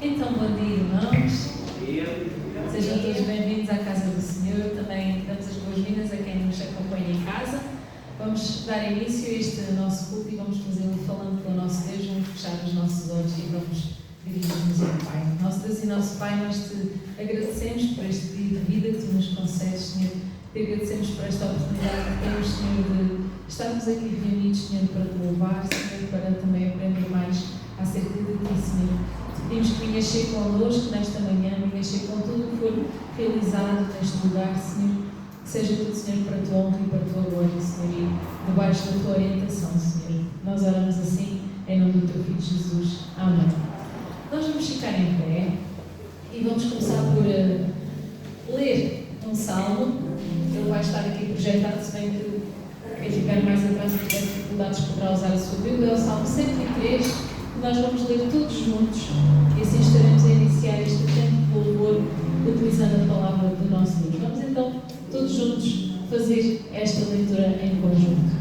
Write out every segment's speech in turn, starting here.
Então, bom dia, irmãos. Sejam todos bem-vindos à casa do Senhor. Também damos as boas-vindas a quem nos acompanha em casa. Vamos dar início a este nosso culto e vamos fazê-lo falando com o nosso Deus. Vamos fechar os nossos olhos e vamos dirigir-nos ao Pai. Nosso Deus e nosso Pai, nós te agradecemos por este dia de vida que tu nos concedes, Senhor. Te agradecemos por esta oportunidade que temos, Senhor, de estarmos aqui reunidos, Senhor, para te louvar, Senhor, para também aprender mais acerca de ti, Senhor. Pedimos que venhas ser connosco nesta manhã, venhas ser com tudo o que for realizado neste lugar, Senhor. Que seja tudo, Senhor, para a tua honra e para a tua glória, Senhor, e debaixo da tua orientação, Senhor. Nós oramos assim, em nome do teu Filho Jesus. Amém. Nós vamos ficar em pé e vamos começar por ler um salmo. Ele vai estar aqui projetado, se bem que quem ficar mais atrás e tiver dificuldades poderá usar a sua Bíblia. É o Salmo 103, que nós vamos ler todos juntos e assim estaremos a iniciar este tempo de louvor utilizando a palavra do nosso Deus. Vamos então todos juntos fazer esta leitura em conjunto.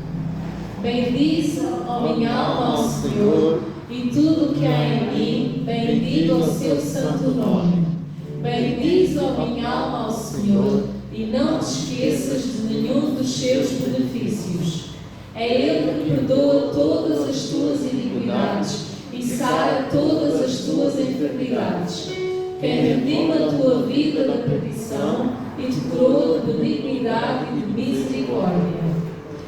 Bendize, ó minha alma, ao Senhor, e tudo o que há em mim, bendiga o seu santo nome. Bendize, ó minha alma, ao Senhor, e não te esqueças de nenhum dos seus benefícios. É Ele que perdoa todas as tuas iniquidades e sara todas as tuas enfermidades. Quem redima a tua vida da perdição e te coroa de benignidade e de misericórdia.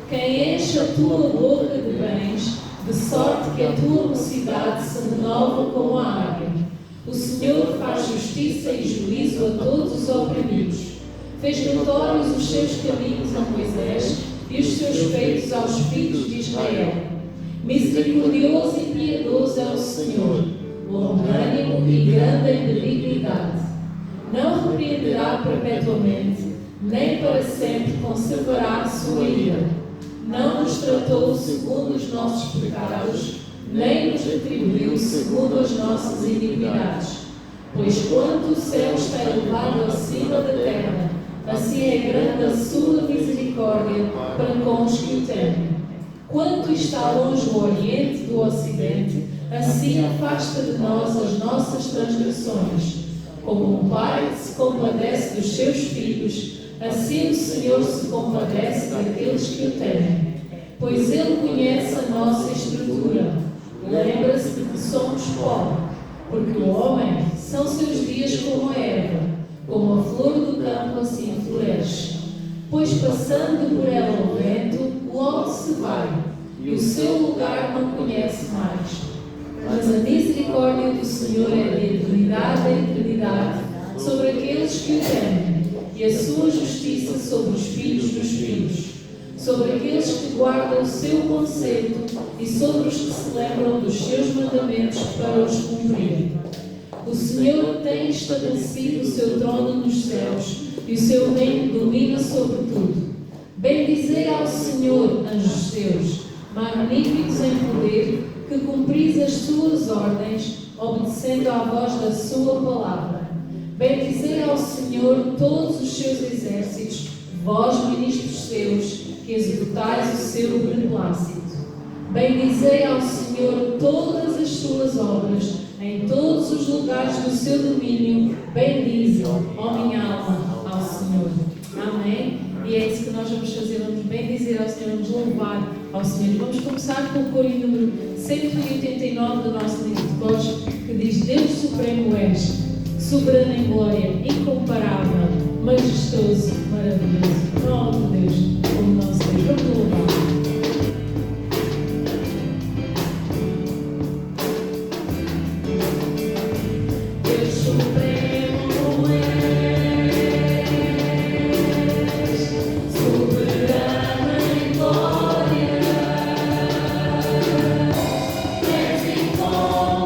Quem enche a tua boca de bens, de sorte que a tua mocidade se renova como a águia. O Senhor faz justiça e juízo a todos os oprimidos. Fez notórios os seus caminhos a Moisés e os seus feitos aos filhos de Israel. Misericordioso e piedoso é o Senhor, longânimo e grande em benignidade. Não repreenderá perpetuamente, nem para sempre conservará a sua ira. Não nos tratou segundo os nossos pecados, nem nos retribuiu segundo as nossas iniquidades. Pois quanto o céu está elevado acima da terra, assim é grande a sua misericórdia para com os que o temem. Quanto está longe o Oriente do Ocidente, assim afasta de nós as nossas transgressões. Como um pai se compadece dos seus filhos, assim o Senhor se compadece daqueles que o temem. Pois Ele conhece a nossa estrutura, lembra-se de que somos pó, porque o homem são seus dias como a erva, como a flor do campo assim floresce. Pois passando por ela o vento, logo se vai, e o seu lugar não conhece mais. Mas a misericórdia do Senhor é de eternidade a eternidade sobre aqueles que o temem, e a sua justiça sobre os filhos dos filhos, sobre aqueles que guardam o seu conselho e sobre os que se lembram dos seus mandamentos para os cumprir. O Senhor tem estabelecido o seu trono nos céus, e o seu reino domina sobre tudo. Bendizei ao Senhor, anjos seus, magníficos em poder, que cumpris as suas ordens, obedecendo à voz da sua palavra. Bendizei ao Senhor todos os seus exércitos, vós, ministros seus, que executais o seu beneplácito. Bendizei ao Senhor todas as suas obras, em todos os lugares do seu domínio, bendize, ó minha alma, ao Senhor. Amém? E é isso que nós vamos fazer, vamos bendizer ao Senhor, vamos louvar ao Senhor. Vamos começar com o coro número 189 do nosso livro de voz, que diz: Deus Supremo és, soberano em glória, incomparável, majestoso, maravilhoso. Pronto, Deus, como nosso Deus. Vamos louvar. Maravilhoso em fartura.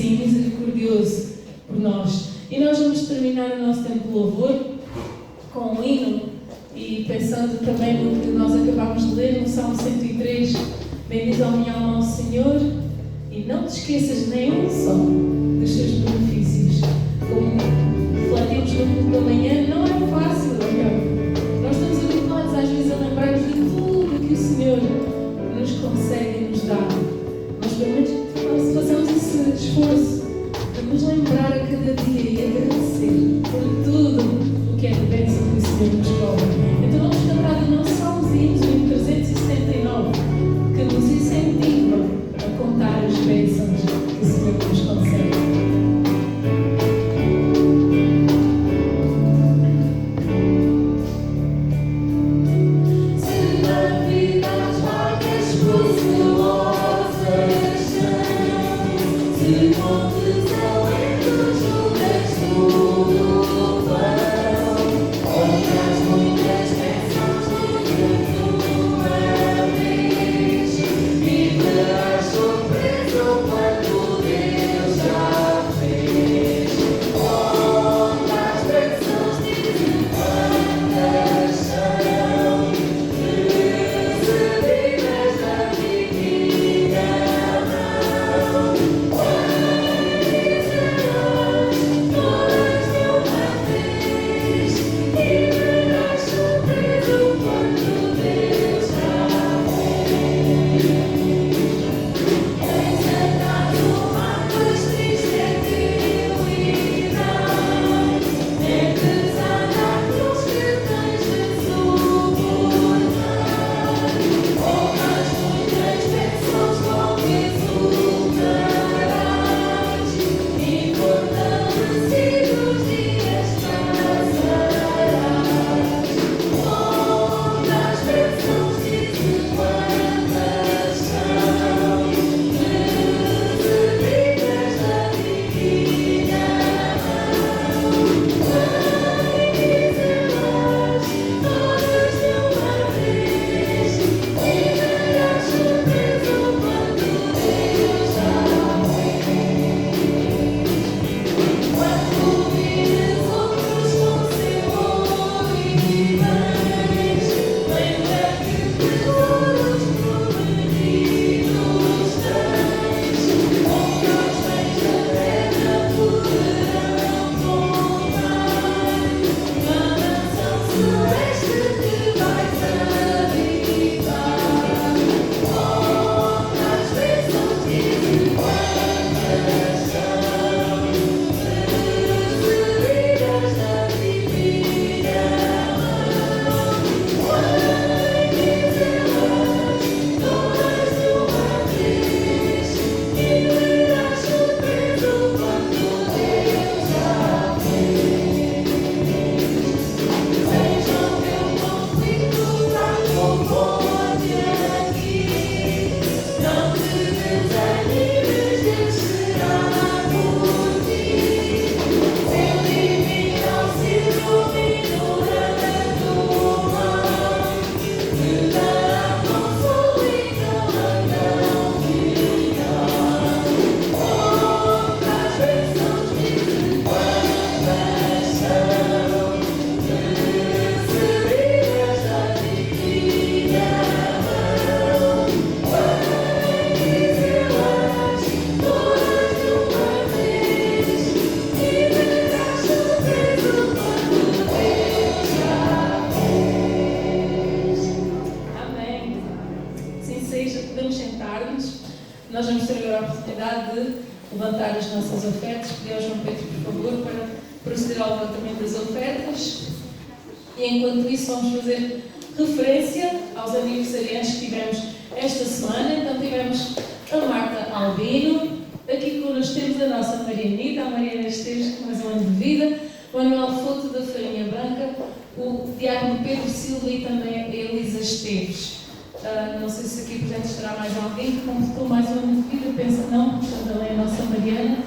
assim misericordioso por nós. E nós vamos terminar o nosso tempo de louvor com um hino e pensando também no que nós acabámos de ler no Salmo 103. Bendiz a minha alma ao Senhor e não te esqueças nem um só dos seus benefícios. Como refletimos no culto da manhã, não é fácil, não. Nós estamos habituados às vezes a lembrar de tudo que o Senhor nos concede e nos dá. Nós pelo menos façamos esse esforço de nos lembrar a cada dia e agradecer por tudo o que é de bênção que o Senhor nos cobra. Então vamos cantar o nosso salmozinho em 379, que nos incentiva a contar as bênçãos que o Senhor nos concede. Nós vamos ter agora a oportunidade de levantar as nossas ofertas. Pedir ao João Pedro, por favor, para proceder ao levantamento das ofertas. E enquanto isso, vamos fazer referência aos aniversariantes que tivemos esta semana. Então tivemos a Marta Albino, aqui connosco temos a nossa Marianita, a Mariana Esteves, com mais um ano de vida, o Manuel Foto da Farinha Branca, o Diácono Pedro Silva e também a Elisa Esteves. Não sei se aqui presente estará mais alguém que completou mais um ano de vida, penso que não, portanto também a nossa Mariana.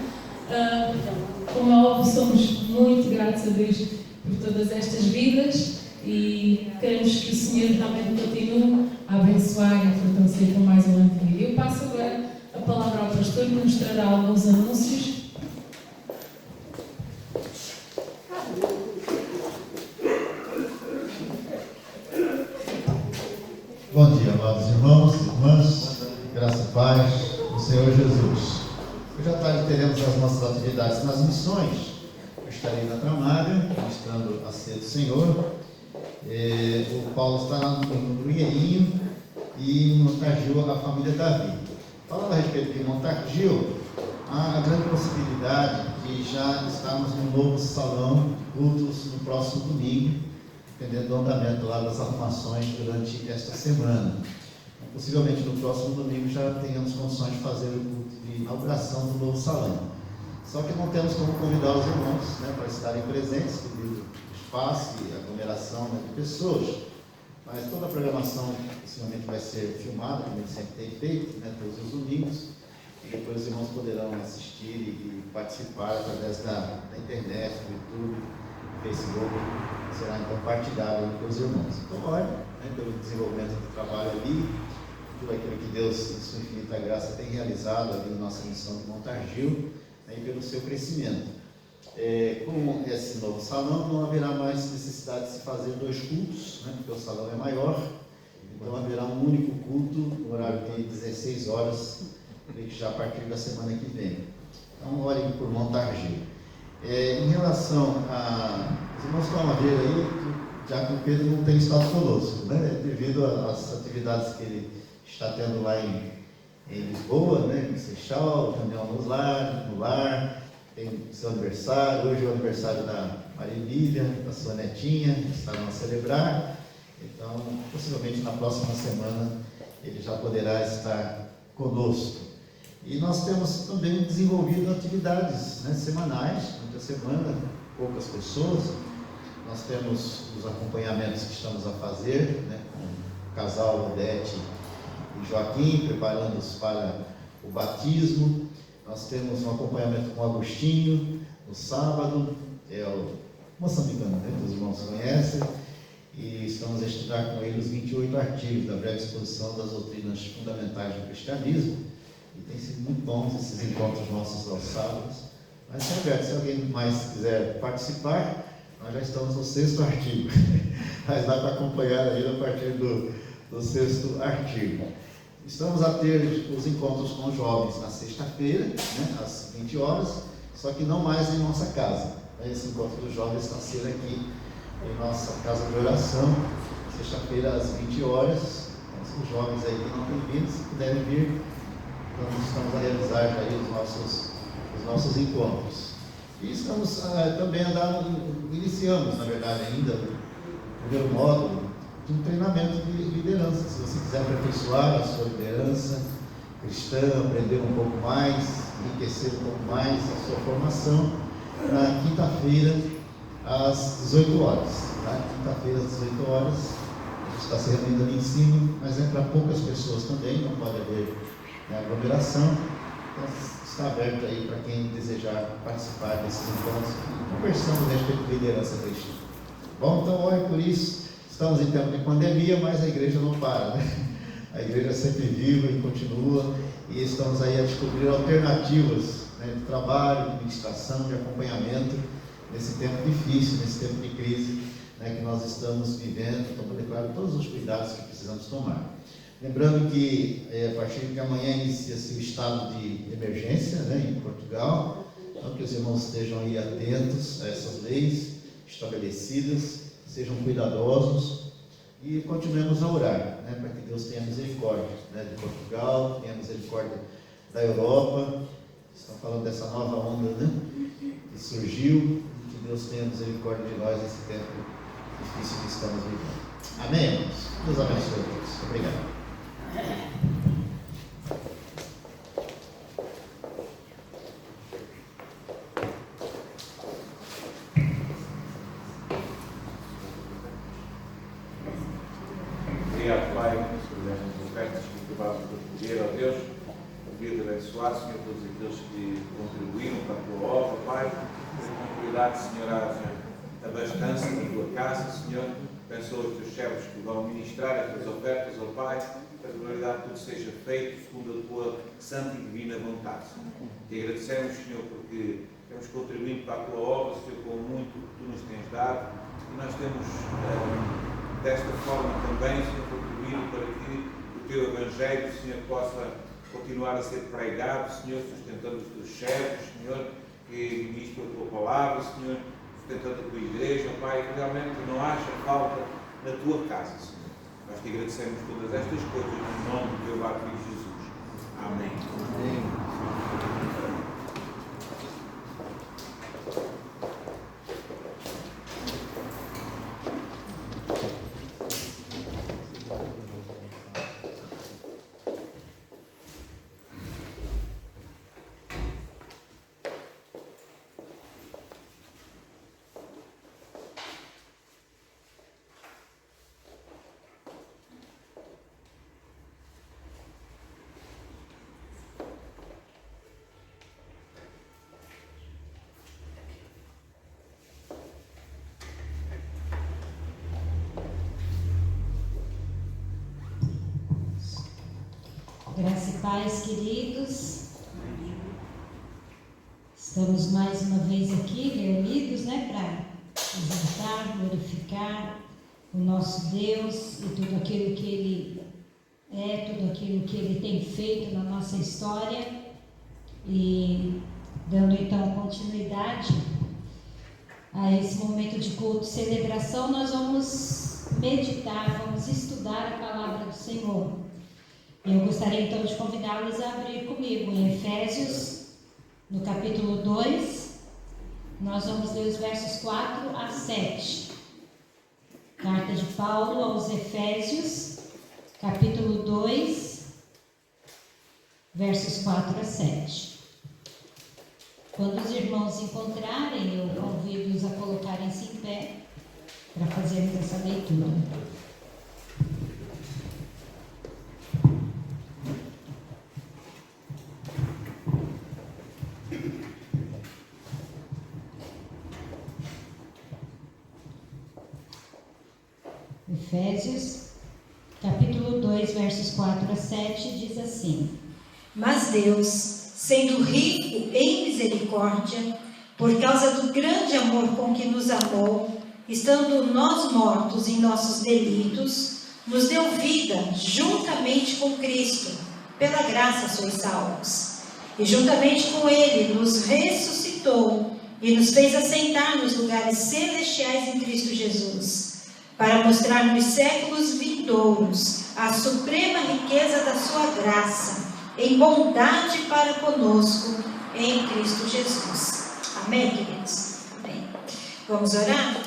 Como é óbvio, somos muito gratos a Deus por todas estas vidas e queremos que o Senhor realmente continue a abençoar e a fortalecer com mais um ano de vida. Eu passo agora a palavra ao pastor que nos trará alguns anúncios teremos as nossas atividades nas missões. Eu estarei na Tramária, ministrando a ceia do Senhor. O Paulo estará no Brigueirinho e em Montargil, a família Davi. Falando a respeito de Montargil, há a grande possibilidade de já estarmos no novo salão de cultos no próximo domingo, dependendo do andamento lá das arrumações durante esta semana. Possivelmente no próximo domingo já tenhamos condições de fazer o culto de inauguração do novo salão. Só que não temos como convidar os irmãos, para estarem presentes, devido ao espaço e aglomeração de pessoas. Mas toda a programação possivelmente vai ser filmada, como ele sempre tem feito, todos os domingos. E depois os irmãos poderão assistir e participar através da internet, do YouTube, do Facebook. Será então partilhado com os irmãos. Então, olha, pelo desenvolvimento do trabalho ali, tudo aquilo que Deus, em sua infinita graça, tem realizado ali na nossa missão de Montargil, e pelo seu crescimento. Com esse novo salão, não haverá mais necessidade de se fazer 2 cultos, porque o salão é maior, então haverá um único culto, no horário de 16 horas, já a partir da semana que vem. Então, olhem por Montargil. Em relação a... Os irmãos estão a ver aí que o Diácono Pedro não tem estado conosco, devido às atividades que ele está tendo lá em Lisboa, em Seixal, reunião no lar, tem seu aniversário. Hoje é o aniversário da Maria Emília, da sua netinha, que estarão a celebrar. Então, possivelmente na próxima semana ele já poderá estar conosco. E nós temos também desenvolvido atividades semanais, durante a semana, poucas pessoas. Nós temos os acompanhamentos que estamos a fazer, com o casal Odete e Joaquim, preparando-os para o batismo. Nós temos um acompanhamento com o Agostinho, no sábado, é o moçambicano, que os irmãos conhecem, e estamos a estudar com ele os 28 artigos da breve exposição das doutrinas fundamentais do cristianismo, e tem sido muito bons esses encontros nossos aos sábados. Mas se alguém mais quiser participar, nós já estamos no 6º artigo, mas dá para acompanhar aí a partir do 6º artigo. Estamos a ter os encontros com os jovens na sexta-feira, às 20 horas, só que não mais em nossa casa. Esse encontro dos jovens está sendo aqui em nossa casa de oração, sexta-feira às 20 horas. Então, os jovens aí que não têm vindo, se puderem vir, nós estamos a realizar já aí os nossos encontros. E estamos também iniciamos, na verdade, ainda o primeiro módulo de um treinamento de liderança. Se você quiser aperfeiçoar a sua liderança cristã, aprender um pouco mais, enriquecer um pouco mais a sua formação, na quinta-feira, às 18 horas. Quinta-feira, às 18 horas, a gente está se reunindo ali em cima, mas é para poucas pessoas também, não pode haver aglomeração. Então, está aberto aí para quem desejar participar desses encontros, conversando a respeito de liderança cristã. Bom, então, olhe por isso. Estamos em tempo de pandemia, mas a igreja não para, A igreja sempre vive e continua, e estamos aí a descobrir alternativas de trabalho, de ministração, de acompanhamento, nesse tempo difícil, nesse tempo de crise que nós estamos vivendo, tomando, claro, todos os cuidados que precisamos tomar. Lembrando que a partir de amanhã inicia-se o estado de emergência em Portugal, então que os irmãos estejam aí atentos a essas leis estabelecidas, sejam cuidadosos e continuemos a orar, para que Deus tenha misericórdia de Portugal, tenha misericórdia da Europa. Estão falando dessa nova onda que surgiu, e que Deus tenha misericórdia de nós nesse tempo difícil que estamos vivendo. Amém, irmãos? Deus abençoe a todos. Obrigado. Obrigado, Pai, por estas ofertas que acabamos de recolher, ó Deus. Convido a abençoar, Senhor, todos aqueles que contribuíram para a tua obra, Pai. Que a tranquilidade, Senhor, haja abastança na tua casa, Senhor. Abençoa os teus servos que vão ministrar estas ofertas, ó Pai. Que a realidade tudo seja feito segundo a tua santa e divina vontade. Te agradecemos, Senhor, porque temos contribuído para a tua obra, Senhor, com muito que tu nos tens dado. E nós temos, desta forma também, Senhor, contribuído para que o teu Evangelho, Senhor, possa continuar a ser pregado, Senhor, sustentando os teus servos, Senhor, que ministram a tua palavra, Senhor, sustentando a tua igreja, Pai, que realmente não haja falta na tua casa, Senhor. Nós te agradecemos todas estas coisas no nome do teu amado Filho Jesus. Amém. Amém. Graça e paz, queridos. Estamos mais uma vez aqui reunidos, para exaltar, glorificar o nosso Deus e tudo aquilo que Ele é, tudo aquilo que Ele tem feito na nossa história. E dando então continuidade a esse momento de culto e celebração, nós vamos meditar, vamos estudar a palavra do Senhor. Eu gostaria então de convidá-los a abrir comigo em Efésios, no capítulo 2, nós vamos ler os versos 4 a 7. Carta de Paulo aos Efésios, capítulo 2, versos 4 a 7. Quando os irmãos encontrarem, eu convido-os a colocarem-se em pé para fazermos essa leitura. Efésios, capítulo 2, versos 4 a 7, diz assim: Mas Deus, sendo rico em misericórdia, por causa do grande amor com que nos amou, estando nós mortos em nossos delitos, nos deu vida juntamente com Cristo, pela graça sois salvos. E juntamente com Ele nos ressuscitou e nos fez assentar nos lugares celestiais em Cristo Jesus, para mostrar nos séculos vindouros a suprema riqueza da sua graça, em bondade para conosco, em Cristo Jesus. Amém, queridos? Amém. Vamos orar?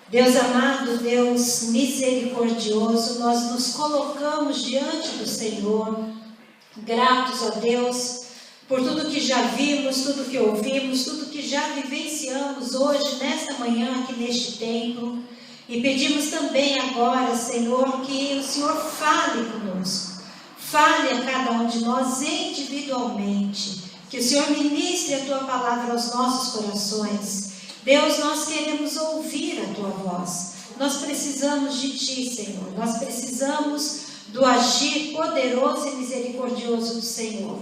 Deus amado, Deus misericordioso, nós nos colocamos diante do Senhor, gratos a Deus, por tudo que já vimos, tudo que ouvimos, tudo que já vivenciamos hoje, nesta manhã, aqui neste templo. E pedimos também agora, Senhor, que o Senhor fale conosco, fale a cada um de nós individualmente, que o Senhor ministre a Tua palavra aos nossos corações. Deus, nós queremos ouvir a Tua voz, nós precisamos de Ti, Senhor, nós precisamos do agir poderoso e misericordioso do Senhor,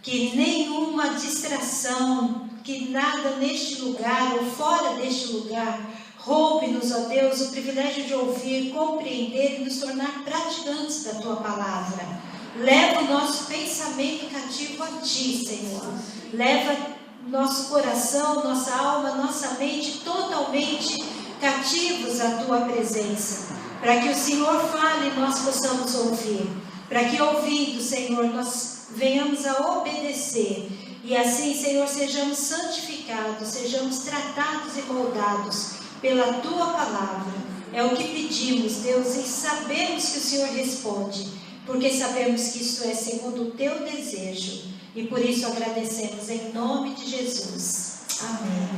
que nenhuma distração, que nada neste lugar ou fora deste lugar, roube-nos, ó Deus, o privilégio de ouvir, compreender e nos tornar praticantes da Tua palavra. Leva o nosso pensamento cativo a Ti, Senhor. Leva nosso coração, nossa alma, nossa mente totalmente cativos à Tua presença. Para que o Senhor fale e nós possamos ouvir. Para que ouvindo, Senhor, nós venhamos a obedecer. E assim, Senhor, sejamos santificados, sejamos tratados e moldados pela Tua palavra. É o que pedimos, Deus, e sabemos que o Senhor responde, porque sabemos que isso é segundo o Teu desejo, e por isso agradecemos em nome de Jesus. Amém.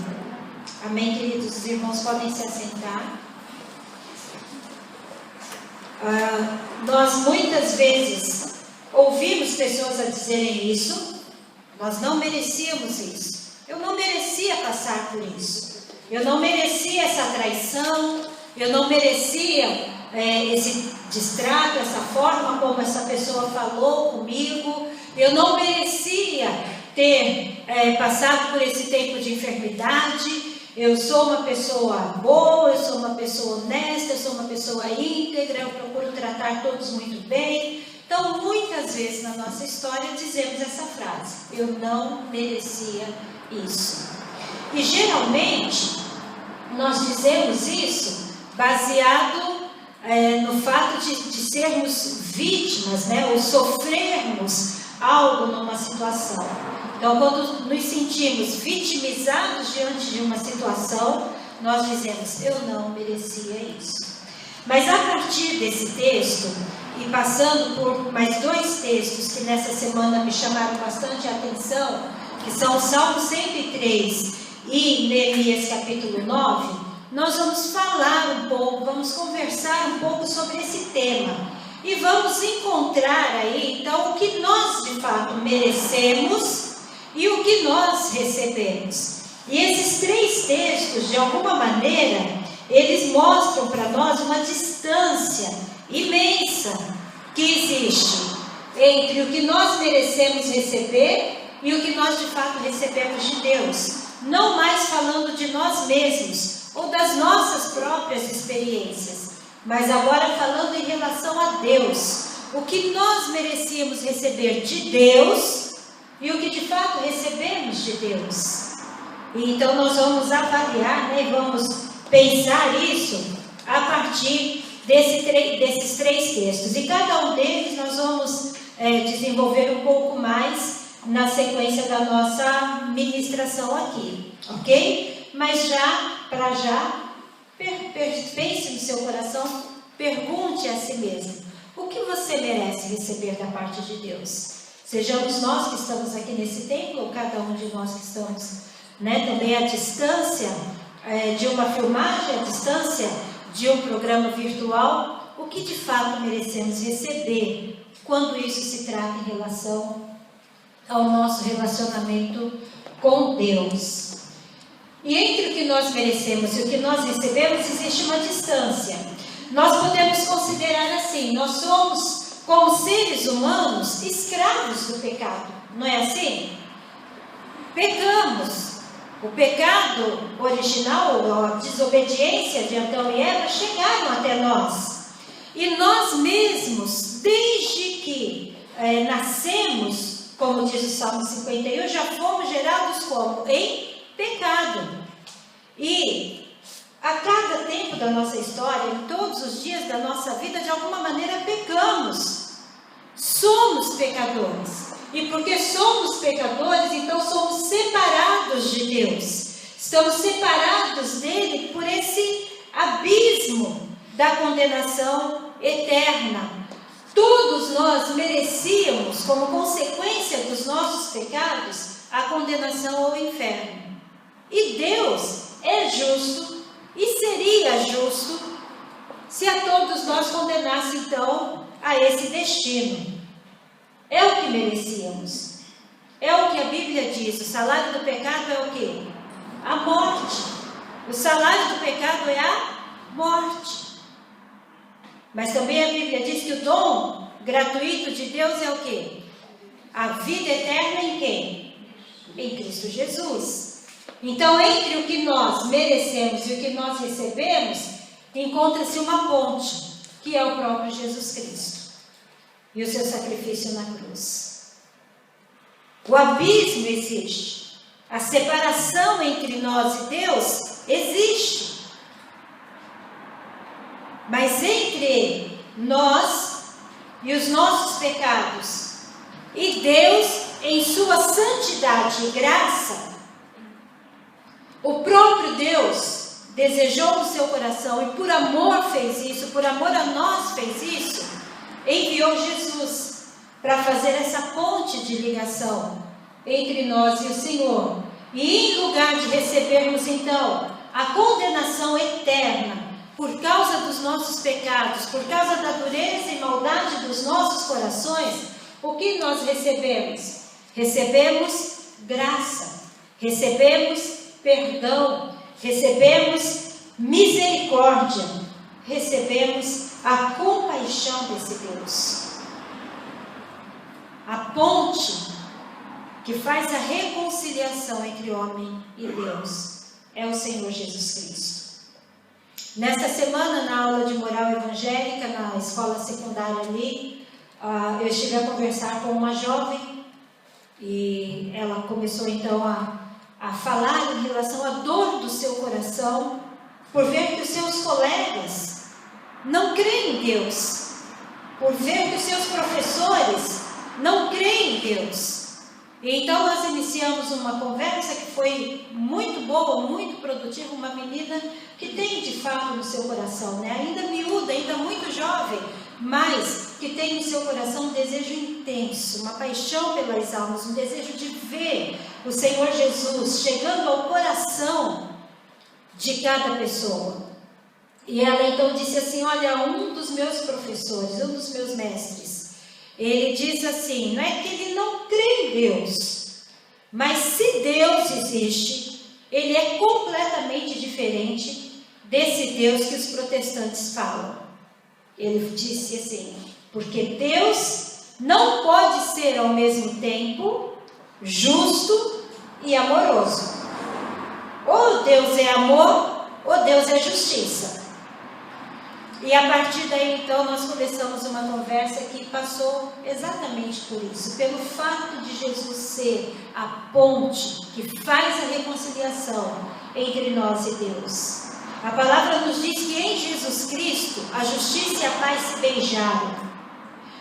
Amém, queridos. Os irmãos podem se assentar. Nós muitas vezes ouvimos pessoas a dizerem isso: nós não merecíamos isso, eu não merecia passar por isso, eu não merecia essa traição, eu não merecia esse distrato, essa forma como essa pessoa falou comigo, eu não merecia ter passado por esse tempo de enfermidade, eu sou uma pessoa boa, eu sou uma pessoa honesta, eu sou uma pessoa íntegra, eu procuro tratar todos muito bem, Então, muitas vezes na nossa história dizemos essa frase: eu não merecia isso. E geralmente nós dizemos isso baseado no fato de sermos vítimas, né? Ou sofrermos algo numa situação. Então, quando nos sentimos vitimizados diante de uma situação, nós dizemos: eu não merecia isso. Mas a partir desse texto, e passando por mais 2 textos que nessa semana me chamaram bastante a atenção, que são o Salmo 103 e Neemias capítulo 9, nós vamos falar um pouco, vamos conversar um pouco sobre esse tema. E vamos encontrar aí, então, o que nós de fato merecemos e o que nós recebemos. E esses 3 textos, de alguma maneira, eles mostram para nós uma distância imensa que existe entre o que nós merecemos receber e o que nós de fato recebemos de Deus. Não mais falando de nós mesmos ou das nossas próprias experiências, mas agora falando em relação a Deus. O que nós merecíamos receber de Deus e o que de fato recebemos de Deus. E então nós vamos avaliar, né, vamos pensar isso a partir desses 3 textos. E cada um deles nós vamos desenvolver um pouco mais na sequência da nossa ministração aqui, ok? Mas pense no seu coração, pergunte a si mesmo: o que você merece receber da parte de Deus? Sejamos nós que estamos aqui nesse templo, ou cada um de nós que estamos, né, também à distância de uma filmagem, à distância de um programa virtual, o que de fato merecemos receber quando isso se trata em relação ao nosso relacionamento com Deus. E entre o que nós merecemos e o que nós recebemos existe uma distância. Nós podemos considerar assim: nós somos, como seres humanos, escravos do pecado, não é assim? Pecamos. O pecado original, a desobediência de Adão e Eva chegaram até nós. E nós mesmos, desde que nascemos, como diz o Salmo 51, já fomos gerados como? Em pecado. E a cada tempo da nossa história, em todos os dias da nossa vida, de alguma maneira pecamos. Somos pecadores. E porque somos pecadores, então somos separados de Deus. Estamos separados dele por esse abismo da condenação eterna. Todos nós merecíamos, como consequência dos nossos pecados, a condenação ao inferno. E Deus é justo e seria justo se a todos nós condenasse então a esse destino. É o que merecíamos. É o que a Bíblia diz: o salário do pecado é o quê? A morte. O salário do pecado é a morte. Mas também a Bíblia diz que o dom gratuito de Deus é o quê? A vida eterna em quem? Em Cristo Jesus. Então, entre o que nós merecemos e o que nós recebemos, encontra-se uma ponte, que é o próprio Jesus Cristo e o seu sacrifício na cruz. O abismo existe. A separação entre nós e Deus existe. Mas entre nós e os nossos pecados e Deus, em sua santidade e graça, o próprio Deus desejou no seu coração e por amor fez isso, por amor a nós fez isso, enviou Jesus para fazer essa ponte de ligação entre nós e o Senhor. E em lugar de recebermos então a condenação eterna por causa dos nossos pecados, por causa da dureza e maldade dos nossos corações, o que nós recebemos? Recebemos graça, recebemos perdão, recebemos misericórdia, recebemos a compaixão desse Deus. A ponte que faz a reconciliação entre homem e Deus é o Senhor Jesus Cristo. Nesta semana, na aula de moral evangélica, na escola secundária ali, eu estive a conversar com uma jovem e ela começou então a falar em relação à dor do seu coração por ver que os seus colegas não creem em Deus, por ver que os seus professores não creem em Deus. E então nós iniciamos uma conversa que foi muito boa, muito produtiva, uma menina que tem de fato no seu coração, né? Ainda miúda, ainda muito jovem, mas que tem no seu coração um desejo intenso, uma paixão pelas almas, um desejo de ver o Senhor Jesus chegando ao coração de cada pessoa. E ela então disse assim: olha, um dos meus professores, um dos meus mestres, ele diz assim, não é que ele não crê em Deus, mas se Deus existe, ele é completamente diferente desse Deus que os protestantes falam. Ele disse assim, porque Deus não pode ser ao mesmo tempo justo e amoroso. Ou Deus é amor, ou Deus é justiça. E a partir daí, então, nós começamos uma conversa que passou exatamente por isso, pelo fato de Jesus ser a ponte que faz a reconciliação entre nós e Deus. A palavra nos diz que em Jesus Cristo a justiça e a paz se beijaram.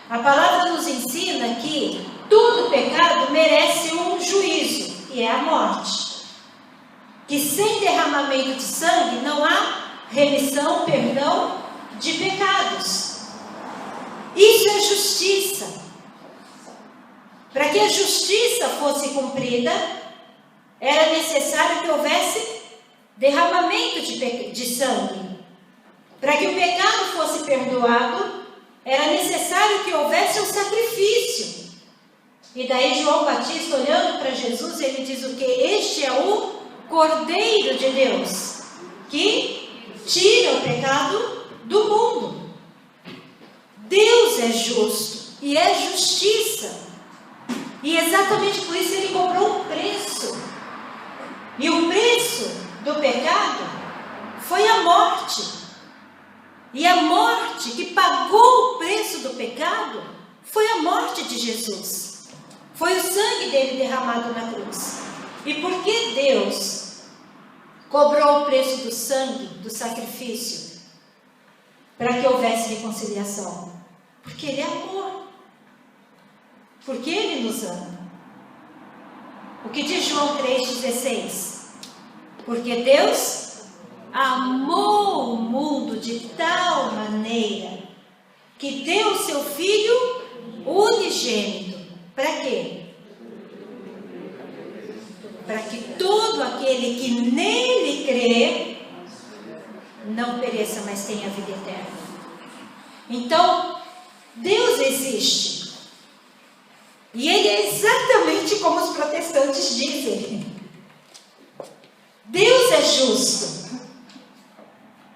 A palavra nos ensina que todo pecado merece um juízo, e é a morte. Que sem derramamento de sangue não há remissão, perdão de pecados. Isso é justiça. Para que a justiça fosse cumprida, era necessário que houvesse derramamento de sangue. Para que o pecado fosse perdoado, era necessário que houvesse um sacrifício. E daí João Batista, olhando para Jesus, ele diz o que? Este é o Cordeiro de Deus, que tira o pecado do mundo. Deus é justo e é justiça. E exatamente por isso ele cobrou um preço. E o preço do pecado foi a morte. E a morte que pagou o preço do pecado foi a morte de Jesus. Foi o sangue dele derramado na cruz. E por que Deus cobrou o preço do sangue, do sacrifício? Para que houvesse reconciliação. Porque Ele é amor. Porque Ele nos ama. O que diz João 3,16? Porque Deus amou o mundo de tal maneira que deu o seu Filho unigênito. Para quê? Para que todo aquele que nele crê não pereça, mas tenha vida eterna. Então, Deus existe. E Ele é exatamente como os protestantes dizem. Deus é justo.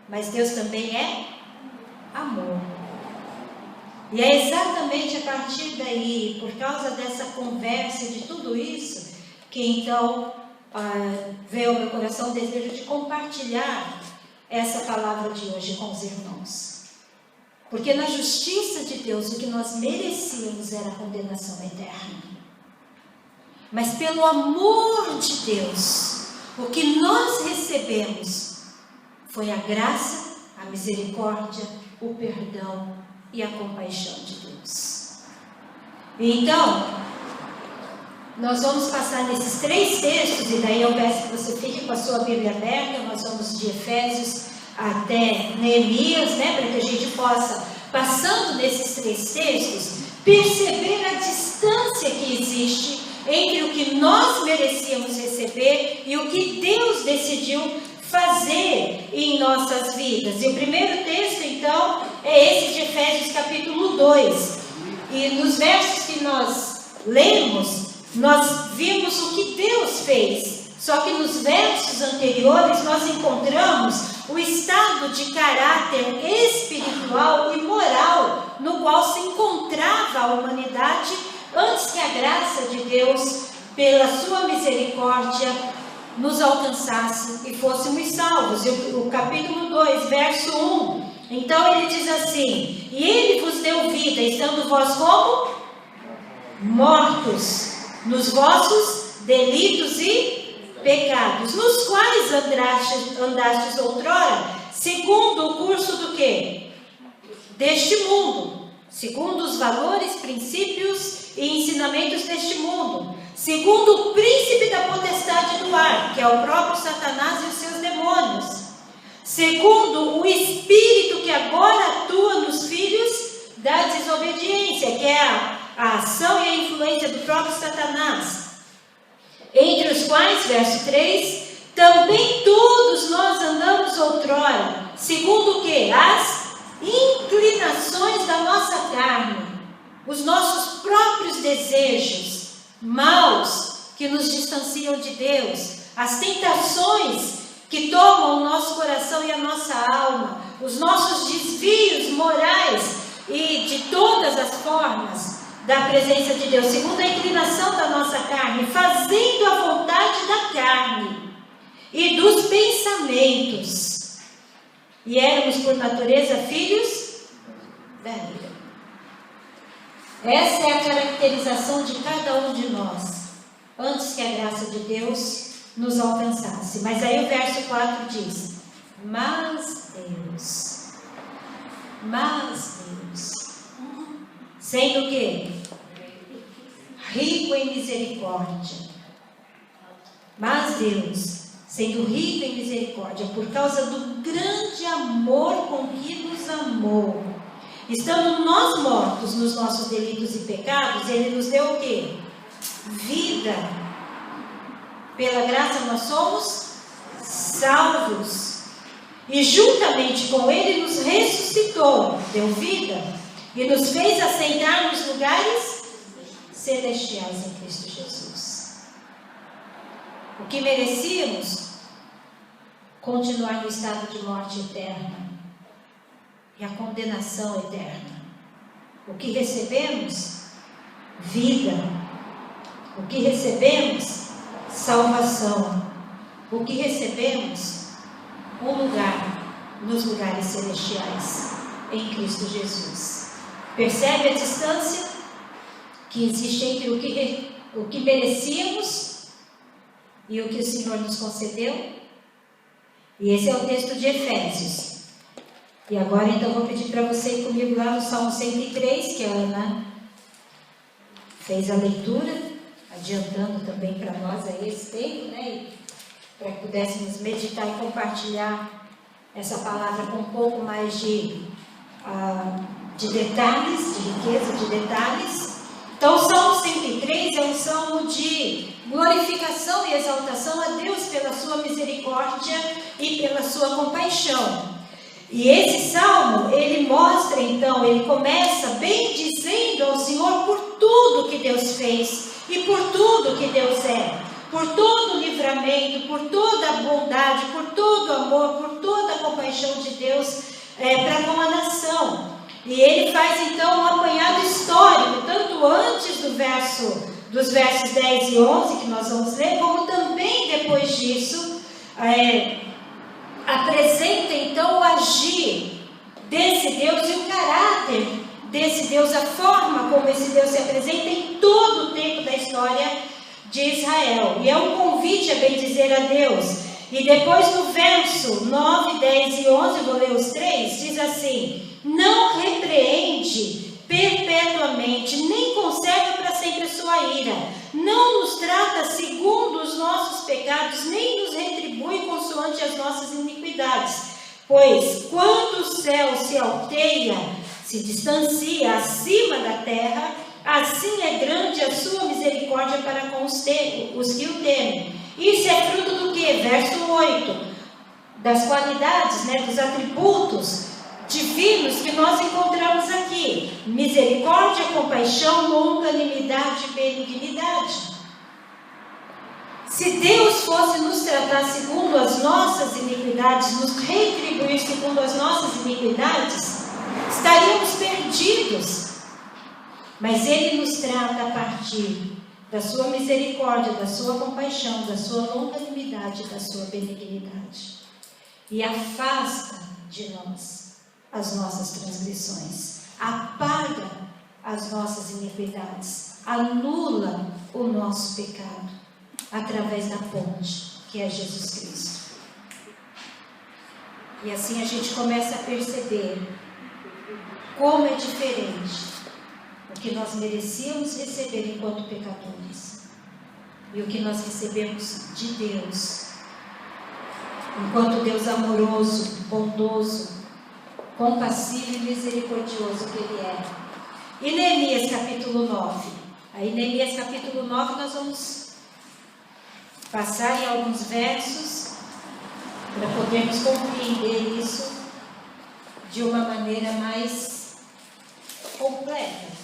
Mas Deus também é amor. E é exatamente a partir daí, por causa dessa conversa e de tudo isso, que então veio ao meu coração o desejo de compartilhar essa palavra de hoje com os irmãos. Porque na justiça de Deus, o que nós merecíamos era a condenação eterna. Mas pelo amor de Deus, o que nós recebemos foi a graça, a misericórdia, o perdão e a compaixão de Deus. E então, nós vamos passar nesses 3 textos, e daí eu peço que você fique com a sua Bíblia aberta. Nós vamos de Efésios até Neemias, né, para que a gente possa, passando nesses 3 textos, perceber a distância que existe entre o que nós merecíamos receber e o que Deus decidiu fazer em nossas vidas. E o primeiro texto, então, é esse de Efésios capítulo 2. E nos versos que nós lemos, nós vimos o que Deus fez. Só que nos versos anteriores nós encontramos o estado de caráter espiritual e moral no qual se encontrava a humanidade antes que a graça de Deus, pela sua misericórdia, nos alcançasse e fôssemos salvos. E o capítulo 2, verso 1, Então ele diz assim: e ele vos deu vida, estando vós como? Mortos nos vossos delitos e pecados, nos quais andastes outrora, segundo o curso do quê? Deste mundo, segundo os valores, princípios e ensinamentos deste mundo, segundo o príncipe da potestade do ar, que é o próprio Satanás e os seus demônios, segundo o espírito que agora atua nos filhos da desobediência, que é a ação e a influência do próprio Satanás, entre os quais, verso 3, também todos nós andamos outrora, segundo o que? As inclinações da nossa carne, os nossos próprios desejos maus que nos distanciam de Deus, as tentações que tomam o nosso coração e a nossa alma, os nossos desvios morais e de todas as formas da presença de Deus, segundo a inclinação da nossa carne, fazendo a vontade da carne e dos pensamentos. E éramos por natureza filhos da ira. Essa é a caracterização de cada um de nós, antes que a graça de Deus nos alcançasse. Mas aí o verso 4 diz: mas Deus, sendo que rico em misericórdia, mas Deus, sendo rico em misericórdia, por causa do grande amor com que nos amou, estando nós mortos nos nossos delitos e pecados, Ele nos deu o quê? Vida. Pela graça nós somos salvos. E juntamente com Ele nos ressuscitou, deu vida, e nos fez assentar nos lugares celestiais em Cristo Jesus. O que merecíamos? Continuar no estado de morte eterna e a condenação eterna. O que recebemos? Vida. O que recebemos? Salvação. O que recebemos? Um lugar nos lugares celestiais em Cristo Jesus. Percebe a distância que existe entre o que merecíamos e o que o Senhor nos concedeu? E esse é o texto de Efésios. E agora então vou pedir para você ir comigo lá no Salmo 103, que a Ana fez a leitura, adiantando também para nós aí esse tempo, né? Para que pudéssemos meditar e compartilhar essa palavra com um pouco mais de detalhes, de riqueza de detalhes. Então, o Salmo 103 é um salmo de glorificação e exaltação a Deus pela sua misericórdia e pela sua compaixão. E esse salmo, ele mostra então, ele começa bem dizendo ao Senhor por tudo que Deus fez e por tudo que Deus é, por todo o livramento, por toda a bondade, por todo o amor, por toda a compaixão de Deus para com a nação. E ele faz então um apanhado histórico, tanto antes dos versos 10 e 11 que nós vamos ler, como também depois disso, apresenta então o agir desse Deus e o caráter desse Deus, a forma como esse Deus se apresenta em todo o tempo da história de Israel. E é um convite a bem dizer a Deus. E depois no verso 9, 10 e 11, eu vou ler os três, diz assim: não repreende perpetuamente, nem conserva para sempre a sua ira, não nos trata segundo os nossos pecados, nem nos retribui consoante as nossas iniquidades. Pois quando o céu se alteia, se distancia acima da terra, assim é grande a sua misericórdia para com os que o temem. Isso é fruto do que? Verso 8, das qualidades, dos atributos divinos que nós encontramos aqui: misericórdia, compaixão, longanimidade e benignidade. Se Deus fosse nos tratar segundo as nossas iniquidades, nos retribuir segundo as nossas iniquidades, estaríamos perdidos. Mas Ele nos trata a partir da sua misericórdia, da sua compaixão, da sua longanimidade, da sua benignidade. E afasta de nós as nossas transgressões, apaga as nossas iniquidades, anula o nosso pecado, através da ponte, que é Jesus Cristo. E assim a gente começa a perceber como é diferente o que nós merecíamos receber enquanto pecadores e o que nós recebemos de Deus, enquanto Deus amoroso, bondoso, compassivo e misericordioso que Ele é. E Neemias capítulo 9. Aí Neemias capítulo 9 nós vamos passar em alguns versos para podermos compreender isso de uma maneira mais completa.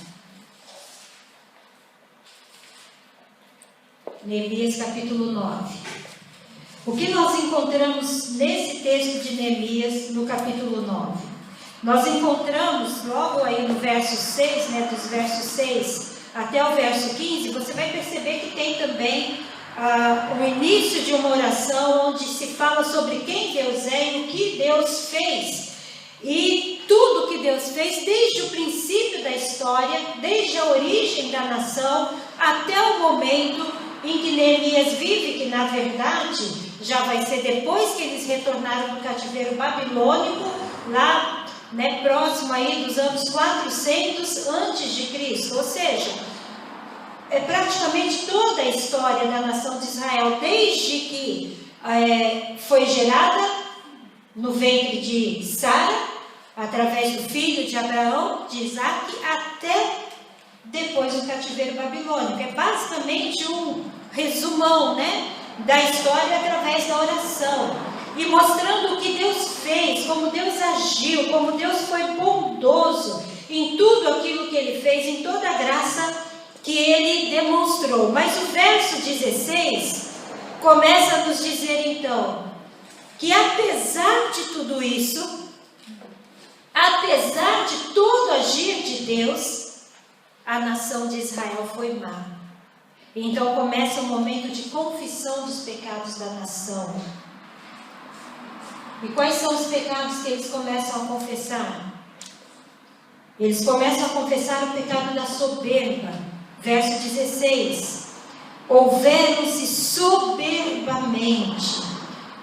Neemias capítulo 9. O que nós encontramos nesse texto de Neemias no capítulo 9? Nós encontramos logo aí no verso 6, dos versos 6 até o verso 15, você vai perceber que tem também o início de uma oração onde se fala sobre quem Deus é e o que Deus fez. E tudo que Deus fez desde o princípio da história, desde a origem da nação até o momento em que Neemias vive, que na verdade já vai ser depois que eles retornaram do cativeiro babilônico, lá próximo aí dos anos 400 antes de Cristo, ou seja, é praticamente toda a história da nação de Israel, desde que foi gerada no ventre de Sara, através do filho de Abraão, de Isaac, até depois do cativeiro babilônico. É basicamente um resumão, da história através da oração, e mostrando o que Deus fez, como Deus agiu, como Deus foi bondoso em tudo aquilo que Ele fez, em toda a graça que Ele demonstrou. Mas o verso 16 começa a nos dizer então, que apesar de tudo isso, apesar de todo agir de Deus, a nação de Israel foi má. Então começa um momento de confissão dos pecados da nação. E quais são os pecados que eles começam a confessar? Eles começam a confessar o pecado da soberba. Verso 16. Houveram-se soberbamente,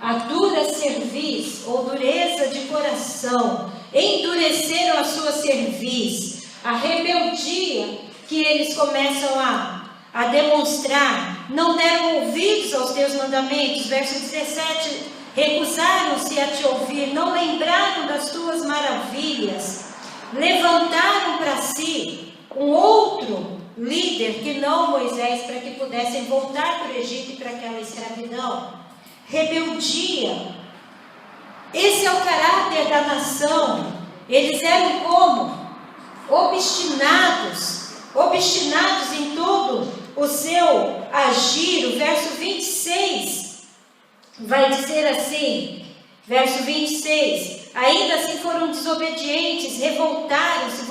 a dura cerviz, ou dureza de coração, endureceram a sua cerviz, a rebeldia que eles começam a demonstrar, não deram ouvidos aos teus mandamentos. Verso 17, recusaram-se a te ouvir, não lembraram das tuas maravilhas, levantaram para si um outro líder que não Moisés, para que pudessem voltar para o Egito e para aquela escravidão. Rebeldia, esse é o caráter da nação. Eles eram como? Obstinados em todo o seu agir. O verso 26 vai dizer assim, verso 26, ainda assim foram desobedientes, voltaram-se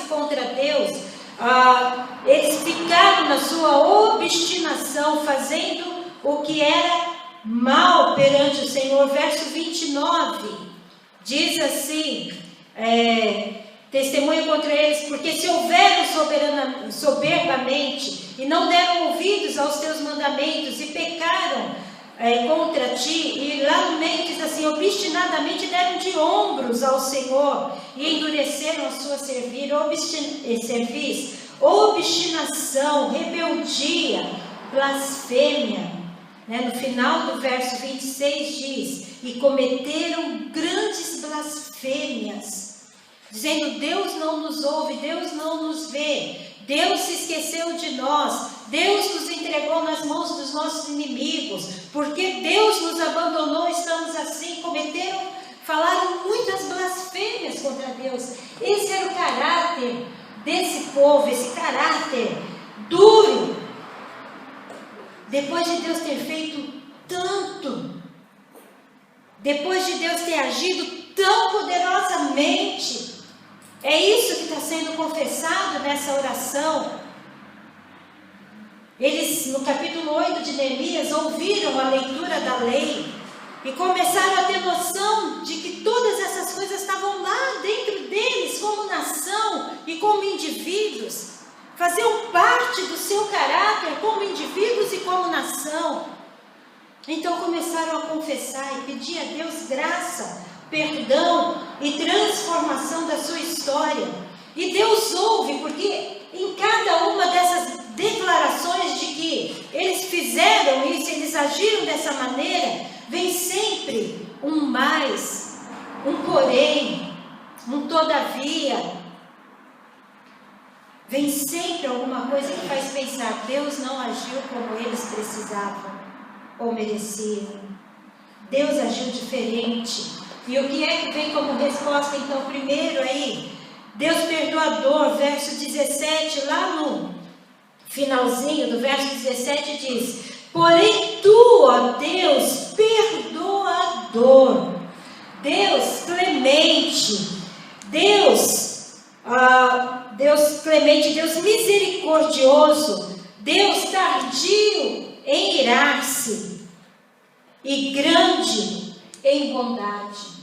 contra Deus, eles ficaram na sua obstinação, fazendo o que era mal perante o Senhor. Verso 29 diz assim, testemunha contra eles, porque se houveram soberbamente e não deram ouvidos aos teus mandamentos e pecaram contra ti, e lá no meio diz assim, obstinadamente deram de ombros ao Senhor e endureceram a sua cerviz, obstinação, rebeldia, blasfêmia. No final do verso 26 diz, e cometeram grandes blasfêmias, dizendo, Deus não nos ouve, Deus não nos vê, Deus se esqueceu de nós, Deus nos entregou nas mãos dos nossos inimigos, porque Deus nos abandonou, estamos assim. Falaram muitas blasfêmias contra Deus. Esse era o caráter desse povo, esse caráter duro. Depois de Deus ter feito tanto, depois de Deus ter agido tão poderosamente, é isso que está sendo confessado nessa oração. Eles, no capítulo 8 de Neemias, ouviram a leitura da lei, e começaram a ter noção de que todas essas coisas estavam lá dentro deles, como nação e como indivíduos, faziam parte do seu caráter como indivíduos e como nação. Então começaram a confessar e pedir a Deus graça, perdão e transformação da sua história. E Deus ouve, porque em cada uma dessas declarações de que eles fizeram isso, eles agiram dessa maneira, vem sempre um mais, um porém, um todavia. Vem sempre alguma coisa que faz pensar, Deus não agiu como eles precisavam ou mereciam. Deus agiu diferente. E o que é que vem como resposta, então? Primeiro aí, Deus perdoador, verso 17, lá no finalzinho do verso 17 diz: porém tu, ó Deus, perdoador, Deus clemente, Deus clemente, Deus misericordioso, Deus tardio em irar-se e grande em bondade.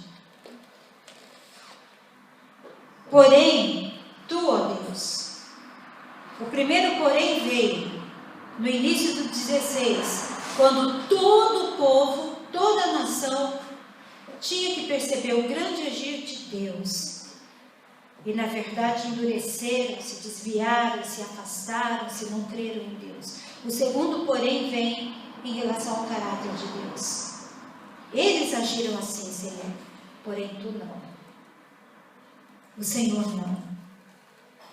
Porém, tu, ó Deus, o primeiro porém veio no início do 16, quando todo o povo, toda a nação tinha que perceber o grande agir de Deus. E na verdade endureceram, se desviaram, se afastaram, se não creram em Deus. O segundo porém vem em relação ao caráter de Deus. Eles agiram assim, Senhor, porém tu não. O Senhor não.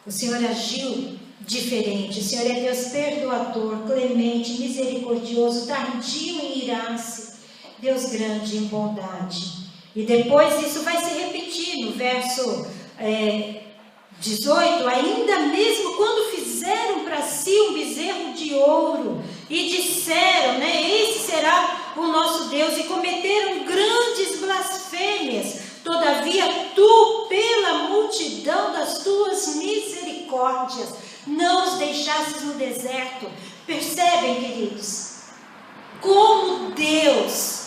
O Senhor agiu diferente. O Senhor é Deus perdoador, clemente, misericordioso, tardio em irar-se, Deus grande em bondade. E depois isso vai se repetir no verso 18, ainda mesmo quando fizeram para si um bezerro de ouro e disseram, esse será o nosso Deus, e cometeram grandes blasfêmias, todavia tu, pela multidão das tuas misericórdias, não os deixastes no deserto. Percebem, queridos, como Deus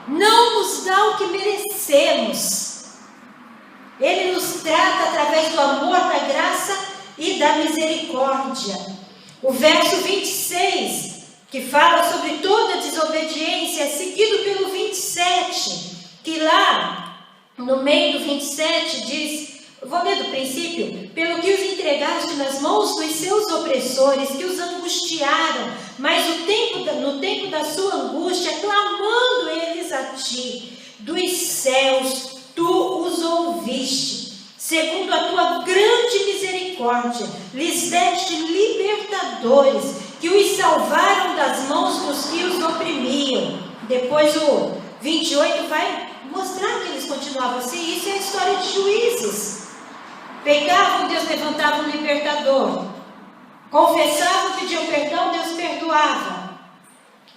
não nos dá o que merecemos. Ele nos trata através do amor, da graça e da misericórdia. O verso 26, que fala sobre toda desobediência, é seguido pelo 27, que lá no meio do 27 diz, vou ler do princípio: pelo que os entregaste nas mãos dos seus opressores, que os angustiaram, mas no tempo da sua angústia, clamando eles a ti, dos céus tu os ouviste, segundo a tua grande misericórdia, lhes deste libertadores, que os salvaram das mãos dos que os oprimiam. Depois o 28 vai mostrar que eles continuavam assim. Isso é a história de Juízes. Pecavam, Deus levantava um libertador. Confessavam, pediam perdão, Deus perdoava.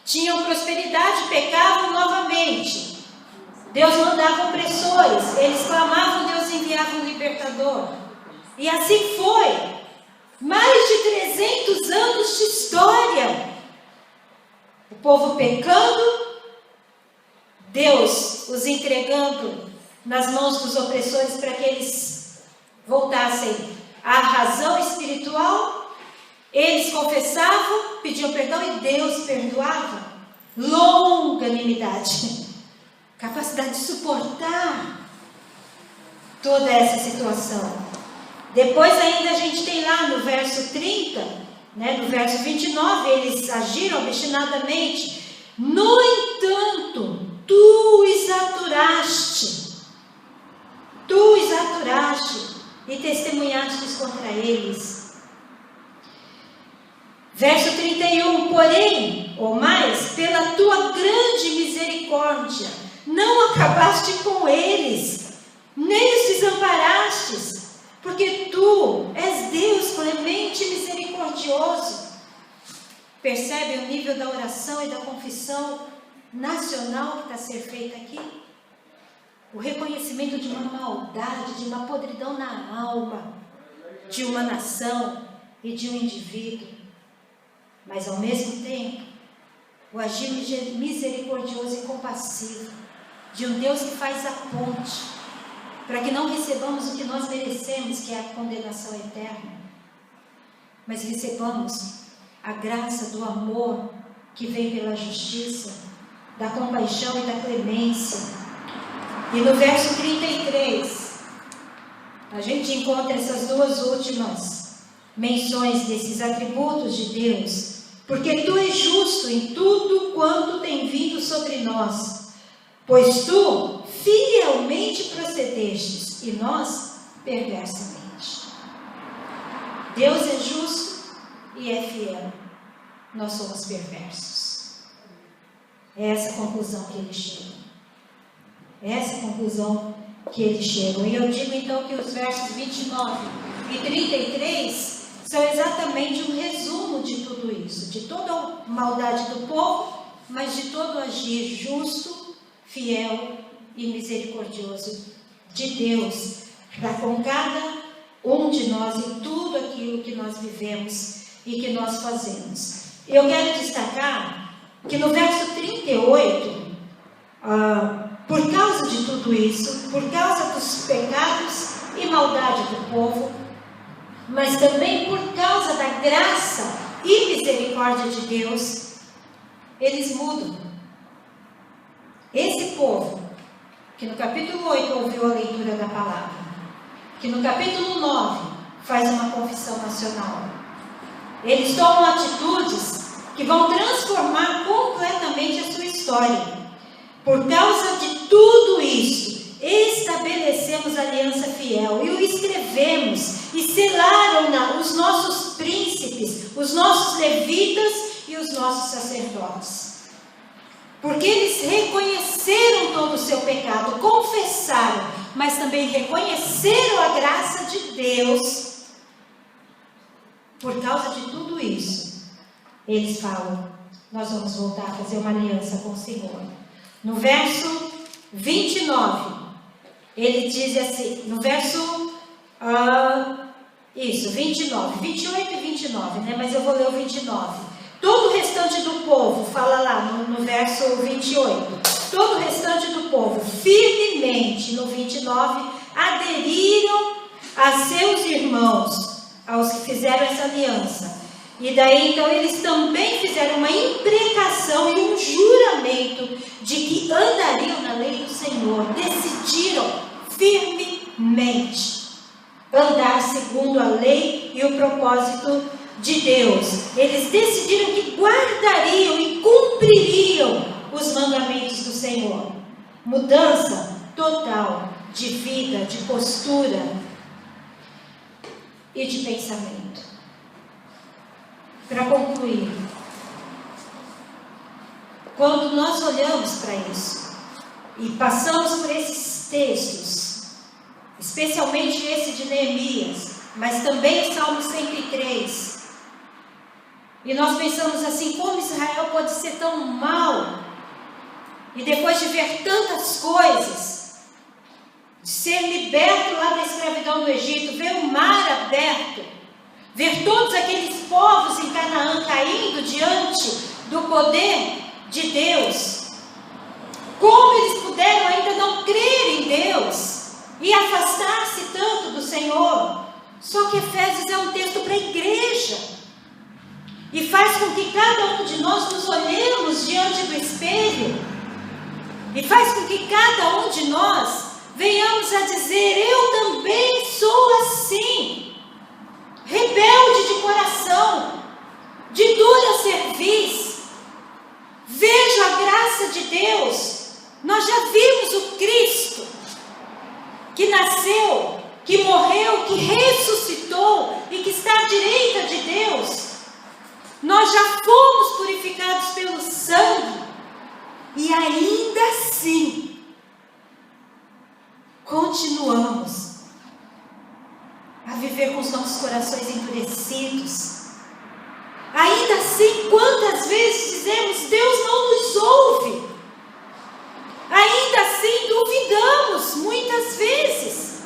Tinham prosperidade, pecavam novamente. Deus mandava opressores, eles clamavam, Deus enviava um libertador. E assim foi. Mais de 300 anos de história. O povo pecando, Deus os entregando nas mãos dos opressores para que eles voltassem à razão espiritual. Eles confessavam, pediam perdão e Deus perdoava. Longanimidade, capacidade de suportar toda essa situação. Depois ainda a gente tem lá no verso 30, no verso 29, eles agiram obstinadamente. No entanto, tu os aturaste e testemunhastes contra eles. Verso 31, porém, ou mais, pela tua grande misericórdia, não acabaste com eles, nem os desamparastes, porque tu és Deus clemente e misericordioso. Percebe o nível da oração e da confissão nacional que está a ser feita aqui? O reconhecimento de uma maldade, de uma podridão na alma, de uma nação e de um indivíduo. Mas ao mesmo tempo, o agir misericordioso e compassivo de um Deus que faz a ponte para que não recebamos o que nós merecemos, que é a condenação eterna, mas recebamos a graça do amor que vem pela justiça, da compaixão e da clemência. E no verso 33, a gente encontra essas duas últimas menções desses atributos de Deus. Porque tu és justo em tudo quanto tem vindo sobre nós, pois tu fielmente procedestes e nós perversamente. Deus é justo e é fiel, nós somos perversos. É essa a conclusão que ele chega. É essa a conclusão que ele chega. E eu digo então que os versos 29 e 33 são exatamente um resumo de tudo isso, de toda a maldade do povo, mas de todo o agir justo, fiel e misericordioso de Deus para com cada um de nós e tudo aquilo que nós vivemos e que nós fazemos. Eu quero destacar que no verso 38, por causa de tudo isso, por causa dos pecados e maldade do povo, mas também por causa da graça e misericórdia de Deus, eles mudam. Esse povo, que no capítulo 8 ouviu a leitura da palavra, que no capítulo 9 faz uma confissão nacional, eles tomam atitudes que vão transformar completamente a sua história. Por causa de tudo isso, estabelecemos aliança fiel e o escrevemos e selaram-na os nossos príncipes, os nossos levitas e os nossos sacerdotes. Porque eles reconheceram todo o seu pecado, confessaram, mas também reconheceram a graça de Deus. Por causa de tudo isso, eles falam: nós vamos voltar a fazer uma aliança com o Senhor. No verso 29, ele diz assim, no verso 29, 28 e 29, né? Mas eu vou ler o 29. Todo o restante do povo, fala lá no verso 28, todo o restante do povo firmemente, no 29, aderiram a seus irmãos, aos que fizeram essa aliança. E daí então eles também fizeram uma imprecação e um juramento de que andariam na lei do Senhor. Decidiram firmemente andar segundo a lei e o propósito de Deus. Eles decidiram que guardariam e cumpririam os mandamentos do Senhor. Mudança total de vida, de postura e de pensamento. Para concluir, quando nós olhamos para isso e passamos por esses textos, especialmente esse de Neemias, mas também o Salmo 103, e nós pensamos assim: como Israel pode ser tão mau, e depois de ver tantas coisas, de ser liberto lá da escravidão do Egito, ver o mar aberto, ver todos aqueles povos em Canaã caindo diante do poder de Deus, como eles puderam ainda não crer em Deus e afastar-se tanto do Senhor? Só que Efésios é um texto para a igreja e faz com que cada um de nós nos olhemos diante do espelho e faz com que cada um de nós venhamos a dizer: eu também sou assim, rebelde de coração, de dura cerviz. Vejo a graça de Deus. Nós já vimos o Cristo que nasceu, que morreu, que ressuscitou e que está à direita de Deus. Nós já fomos purificados pelo sangue e ainda assim continuamos a viver com os nossos corações endurecidos. Ainda assim, quantas vezes dizemos: Deus não nos ouve? Ainda assim, duvidamos muitas vezes.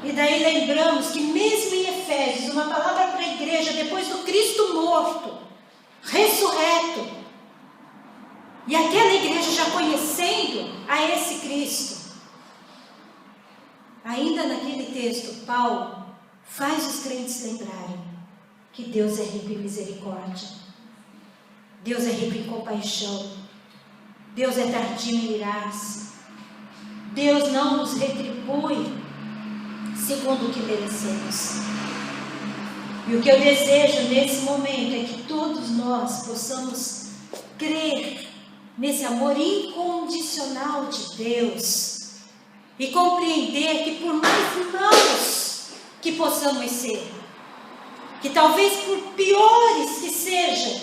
E daí lembramos que mesmo em Efésios, uma palavra para a igreja depois do Cristo morto, ressurreto. E aquela igreja já conhecendo a esse Cristo. Ainda naquele texto, Paulo faz os crentes lembrarem que Deus é rico em misericórdia. Deus é rico em compaixão. Deus é tardio em irar-se. Deus não nos retribui segundo o que merecemos. E o que eu desejo nesse momento é que todos nós possamos crer nesse amor incondicional de Deus e compreender que por mais maus que possamos ser, que talvez por piores que sejam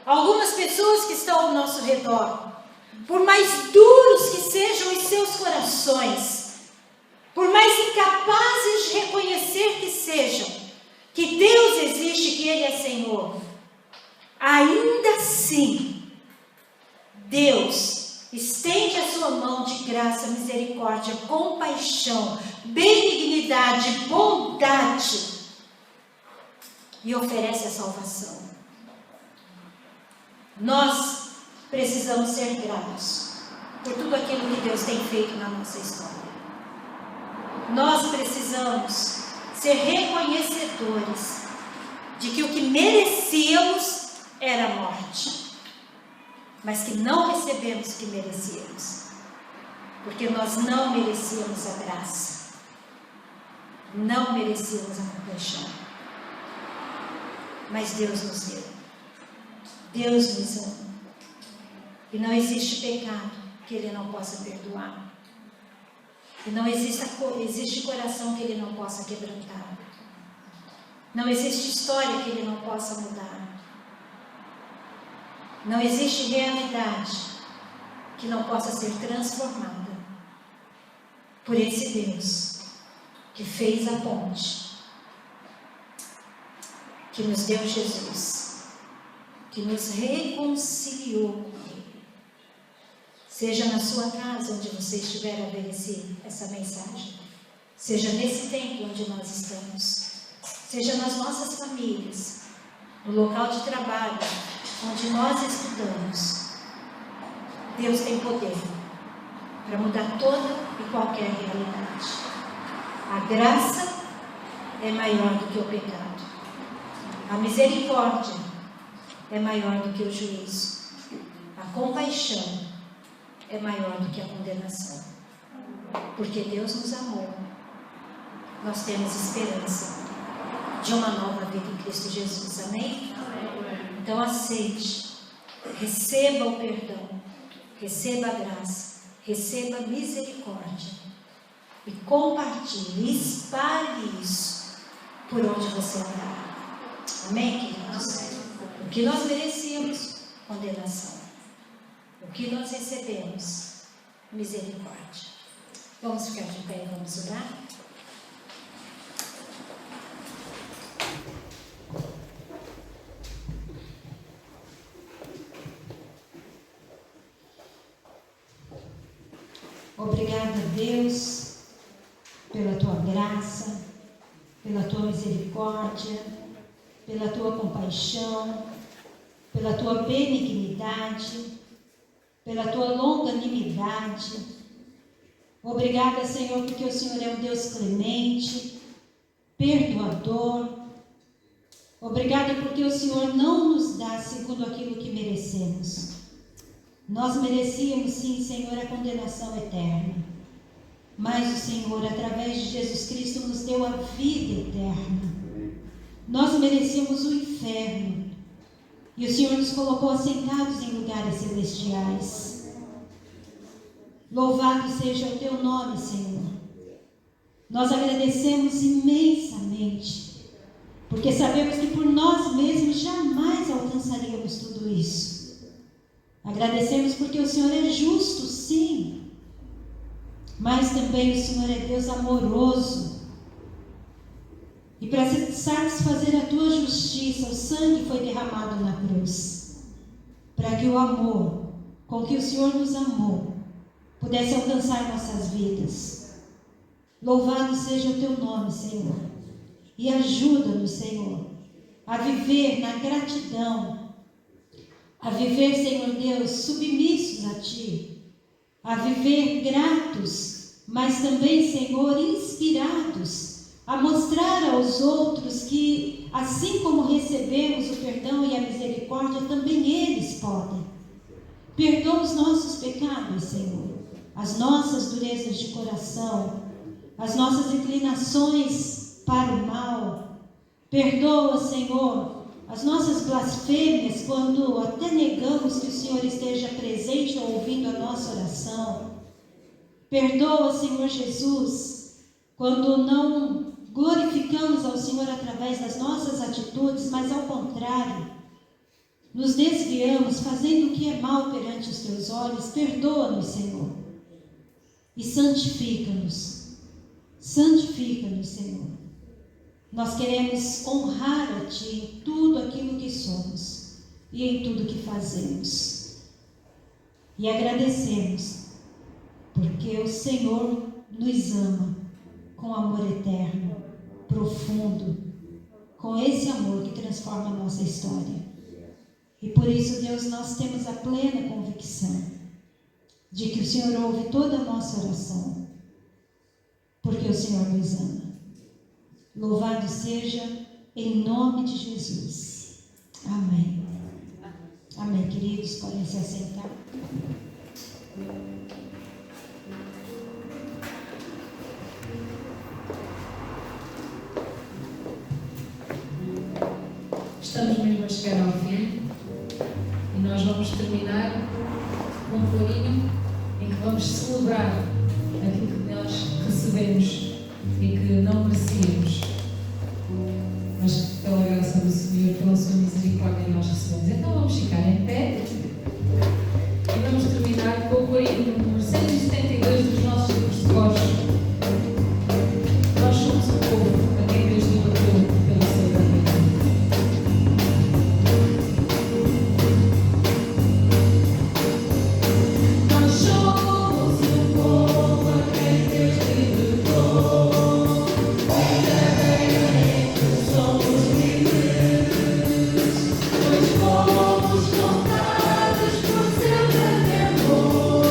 algumas pessoas que estão ao nosso redor, por mais duros que sejam os seus corações, por mais incapazes de reconhecer que sejam, que Deus existe, que Ele é Senhor, ainda assim, Deus estende a sua mão de graça, misericórdia, compaixão, benignidade, bondade e oferece a salvação. Nós precisamos ser gratos por tudo aquilo que Deus tem feito na nossa história. Nós precisamos ser reconhecedores de que o que merecíamos era a morte, mas que não recebemos o que merecíamos, porque nós não merecíamos a graça, não merecíamos a compaixão, mas Deus nos deu, Deus nos ama, e não existe pecado que Ele não possa perdoar, e não existe coração que Ele não possa quebrantar, não existe história que Ele não possa mudar. Não existe realidade que não possa ser transformada por esse Deus que fez a ponte, que nos deu Jesus, que nos reconciliou com Ele. Seja na sua casa onde você estiver a ver essa mensagem, seja nesse templo onde nós estamos, seja nas nossas famílias, no local de trabalho, onde nós estudamos, Deus tem poder para mudar toda e qualquer realidade. A graça é maior do que o pecado. A misericórdia é maior do que o juízo. A compaixão é maior do que a condenação. Porque Deus nos amou. Nós temos esperança de uma nova vida em Cristo Jesus. Amém? Então aceite, receba o perdão, receba a graça, receba a misericórdia e compartilhe, espalhe isso por onde você andar. Amém, queridos? O que nós merecíamos, condenação. O que nós recebemos, misericórdia. Vamos ficar de pé e vamos orar? Obrigada, Deus, pela Tua graça, pela Tua misericórdia, pela Tua compaixão, pela Tua benignidade, pela Tua longanimidade. Obrigada, Senhor, porque o Senhor é um Deus clemente, perdoador. Obrigada porque o Senhor não nos dá segundo aquilo que merecemos. Nós merecíamos, sim, Senhor, a condenação eterna. Mas o Senhor, através de Jesus Cristo, nos deu a vida eterna. Nós merecíamos o inferno. E o Senhor nos colocou assentados em lugares celestiais. Louvado seja o Teu nome, Senhor. Nós agradecemos imensamente, porque sabemos que por nós mesmos jamais alcançaríamos tudo isso. Agradecemos porque o Senhor é justo, sim, mas também o Senhor é Deus amoroso. E para satisfazer a Tua justiça, o sangue foi derramado na cruz, para que o amor com que o Senhor nos amou pudesse alcançar nossas vidas. Louvado seja o Teu nome, Senhor, e ajuda-nos, Senhor, a viver na gratidão a viver, Senhor Deus, submissos a Ti, a viver gratos, mas também, Senhor, inspirados, a mostrar aos outros que, assim como recebemos o perdão e a misericórdia, também eles podem. Perdoa os nossos pecados, Senhor, as nossas durezas de coração, as nossas inclinações para o mal. Perdoa, Senhor, as nossas blasfêmias, quando até negamos que o Senhor esteja presente ou ouvindo a nossa oração. Perdoa, Senhor Jesus, quando não glorificamos ao Senhor através das nossas atitudes, mas ao contrário, nos desviamos fazendo o que é mal perante os Teus olhos. Perdoa-nos, Senhor, e santifica-nos. Santifica-nos, Senhor. Nós queremos honrar a Ti em tudo aquilo que somos e em tudo que fazemos. E agradecemos, porque o Senhor nos ama com amor eterno, profundo, com esse amor que transforma a nossa história. E por isso, Deus, nós temos a plena convicção de que o Senhor ouve toda a nossa oração, porque o Senhor nos ama. Louvado seja em nome de Jesus. Amém. Amém, queridos, podem se assentar. Estamos mesmo a chegar ao fim e nós vamos terminar com um corinho em que vamos celebrar aquilo que nós recebemos e que não merecíamos, mas pela graça do Senhor, pela sua misericórdia nós recebemos. Então vamos ficar em pé e vamos terminar com o corinho número 172 dos nossos livros de cores. Nós somos o povo a quem Deus libertou pelo seu trabalho. Nós somos o povo a quem Deus libertou. Somos livres, pois fomos comprados por seu grande amor.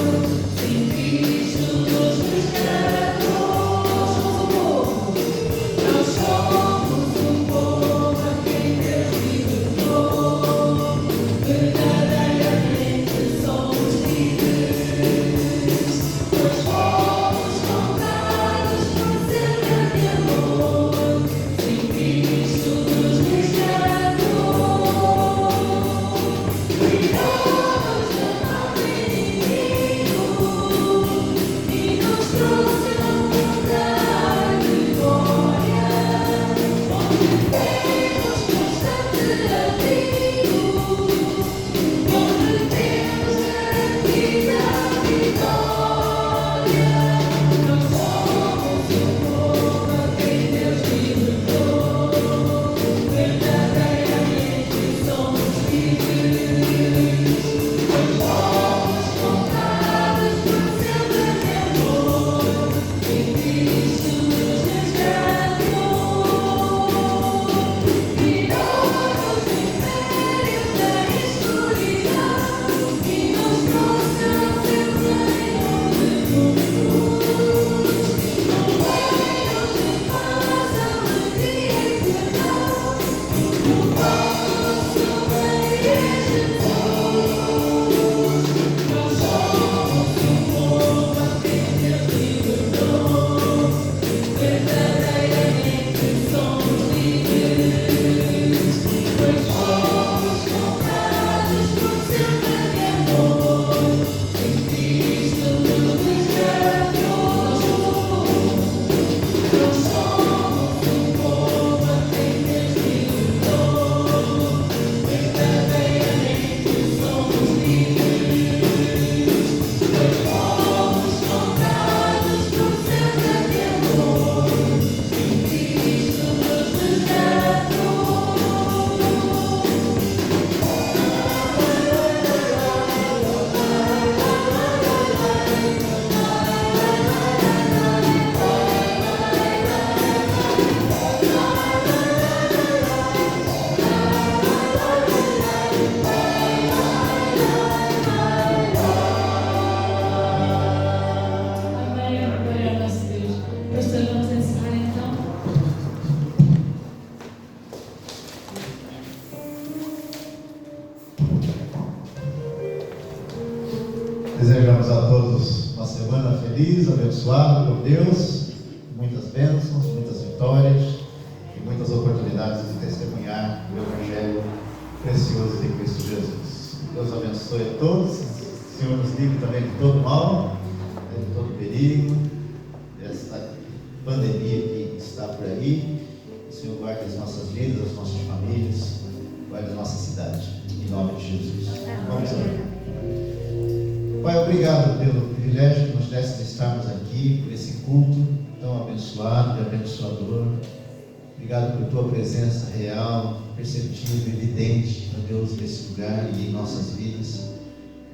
Desejamos a todos uma semana feliz, abençoada por Deus, muitas bênçãos, muitas vitórias e muitas oportunidades de testemunhar o Evangelho precioso de Cristo Jesus. Deus abençoe a todos, o Senhor nos livre também de todo mal, de todo perigo, desta pandemia que está por aí. O Senhor guarde as nossas vidas, as nossas famílias, guarde a nossa cidade, em nome de Jesus. Vamos orar. Pai, obrigado pelo privilégio que nos deste de estarmos aqui, por esse culto tão abençoado e abençoador. Obrigado por tua presença real, perceptível, evidente, ó Deus, nesse lugar e em nossas vidas.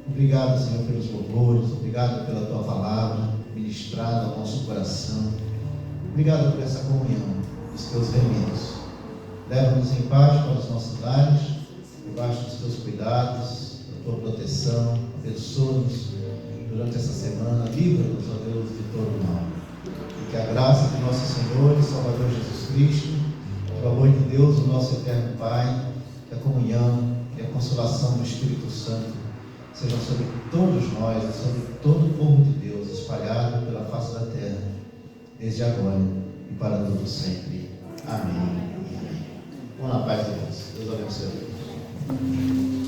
Obrigado, Senhor, pelos louvores, obrigado pela tua palavra ministrada ao nosso coração. Obrigado por essa comunhão dos teus remidos. Leva-nos em paz para os nossos lares, debaixo dos teus cuidados, da tua proteção. Abençoa-nos durante essa semana, livra-nos, ó Deus, de todo mal. E que a graça de nosso Senhor e Salvador Jesus Cristo, o amor de Deus, o nosso eterno Pai, que a comunhão e a consolação do Espírito Santo sejam sobre todos nós e sobre todo o povo de Deus, espalhado pela face da terra, desde agora e para todo sempre. Amém. Amém. Vamos na paz de Deus. Deus abençoe a todos.